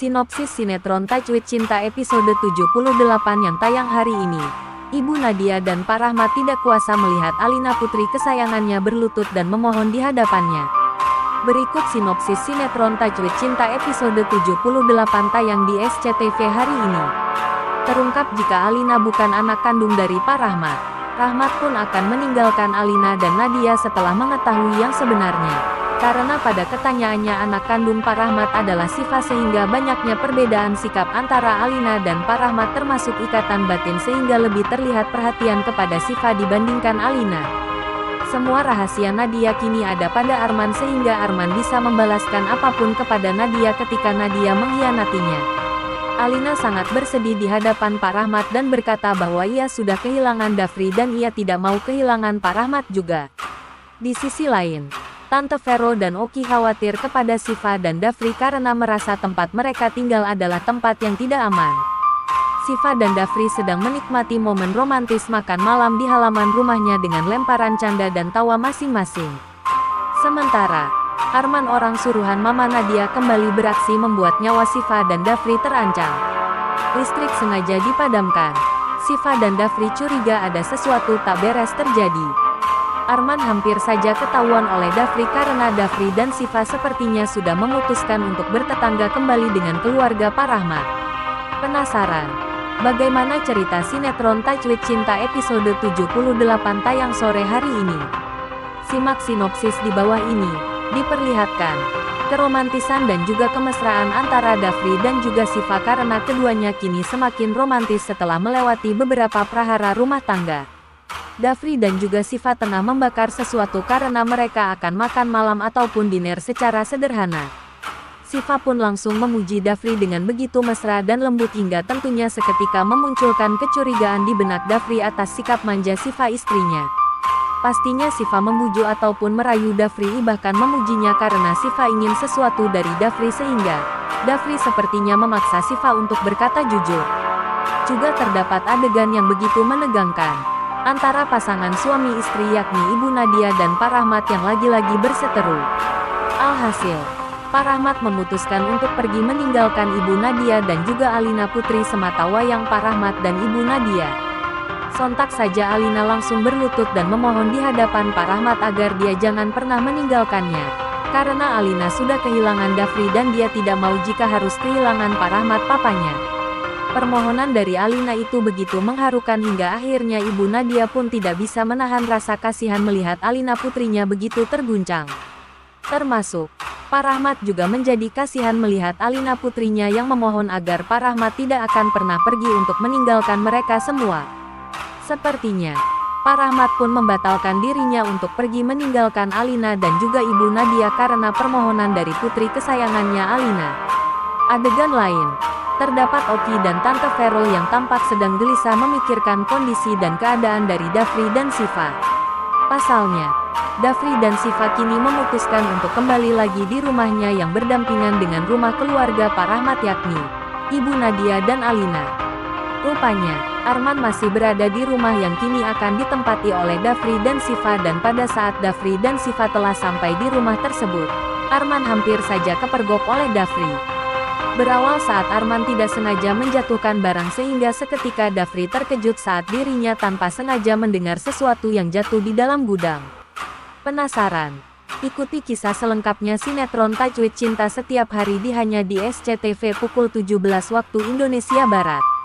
Sinopsis sinetron Tajwid Cinta episode 78 yang tayang hari ini. Ibu Nadia dan Pak Rahmat tidak kuasa melihat Alina putri kesayangannya berlutut dan memohon di hadapannya. Berikut sinopsis sinetron Tajwid Cinta episode 78 tayang di SCTV hari ini. Terungkap jika Alina bukan anak kandung dari Pak Rahmat. Rahmat pun akan meninggalkan Alina dan Nadia setelah mengetahui yang sebenarnya. Karena pada ketanyaannya anak kandung Pak Rahmat adalah Siva sehingga banyaknya perbedaan sikap antara Alina dan Pak Rahmat termasuk ikatan batin sehingga lebih terlihat perhatian kepada Siva dibandingkan Alina. Semua rahasia Nadia kini ada pada Arman sehingga Arman bisa membalaskan apapun kepada Nadia ketika Nadia mengkhianatinya. Alina sangat bersedih di hadapan Pak Rahmat dan berkata bahwa ia sudah kehilangan Dafri dan ia tidak mau kehilangan Pak Rahmat juga. Di sisi lain, Tante Vero dan Oki khawatir kepada Siva dan Dafri karena merasa tempat mereka tinggal adalah tempat yang tidak aman. Siva dan Dafri sedang menikmati momen romantis makan malam di halaman rumahnya dengan lemparan canda dan tawa masing-masing. Sementara, Arman orang suruhan Mama Nadia kembali beraksi membuat nyawa Siva dan Dafri terancam. Listrik sengaja dipadamkan. Siva dan Dafri curiga ada sesuatu tak beres terjadi. Arman hampir saja ketahuan oleh Dafri karena Dafri dan Siva sepertinya sudah memutuskan untuk bertetangga kembali dengan keluarga Pak Rahmat. Penasaran? Bagaimana cerita sinetron Tajwid Cinta episode 78 tayang sore hari ini? Simak sinopsis di bawah ini. Diperlihatkan keromantisan dan juga kemesraan antara Dafri dan juga Siva karena keduanya kini semakin romantis setelah melewati beberapa prahara rumah tangga. Dafri dan juga Siva tengah membakar sesuatu karena mereka akan makan malam ataupun dinner secara sederhana. Siva pun langsung memuji Dafri dengan begitu mesra dan lembut hingga tentunya seketika memunculkan kecurigaan di benak Dafri atas sikap manja Siva istrinya. Pastinya Siva membujuk ataupun merayu Dafri bahkan memujinya karena Siva ingin sesuatu dari Dafri sehingga Dafri sepertinya memaksa Siva untuk berkata jujur. Juga terdapat adegan yang begitu menegangkan antara pasangan suami istri yakni Ibu Nadia dan Pak Rahmat yang lagi-lagi berseteru. Alhasil, Pak Rahmat memutuskan untuk pergi meninggalkan Ibu Nadia dan juga Alina putri sematawayang Pak Rahmat dan Ibu Nadia. Sontak saja Alina langsung berlutut dan memohon di hadapan Pak Rahmat agar dia jangan pernah meninggalkannya. Karena Alina sudah kehilangan Dafri dan dia tidak mau jika harus kehilangan Pak Rahmat papanya. Permohonan dari Alina itu begitu mengharukan hingga akhirnya Ibu Nadia pun tidak bisa menahan rasa kasihan melihat Alina putrinya begitu terguncang. Termasuk, Pak Rahmat juga menjadi kasihan melihat Alina putrinya yang memohon agar Pak Rahmat tidak akan pernah pergi untuk meninggalkan mereka semua. Sepertinya, Pak Rahmat pun membatalkan dirinya untuk pergi meninggalkan Alina dan juga Ibu Nadia karena permohonan dari putri kesayangannya Alina. Adegan lain, terdapat Oki dan Tante Vero yang tampak sedang gelisah memikirkan kondisi dan keadaan dari Dafri dan Siva. Pasalnya, Dafri dan Siva kini memutuskan untuk kembali lagi di rumahnya yang berdampingan dengan rumah keluarga Pak Rahmat yakni Ibu Nadia dan Alina. Rupanya, Arman masih berada di rumah yang kini akan ditempati oleh Dafri dan Siva dan pada saat Dafri dan Siva telah sampai di rumah tersebut, Arman hampir saja kepergok oleh Dafri. Berawal saat Arman tidak sengaja menjatuhkan barang sehingga seketika Dafri terkejut saat dirinya tanpa sengaja mendengar sesuatu yang jatuh di dalam gudang. Penasaran? Ikuti kisah selengkapnya sinetron Tajwid Cinta setiap hari hanya di SCTV pukul 17 waktu Indonesia Barat.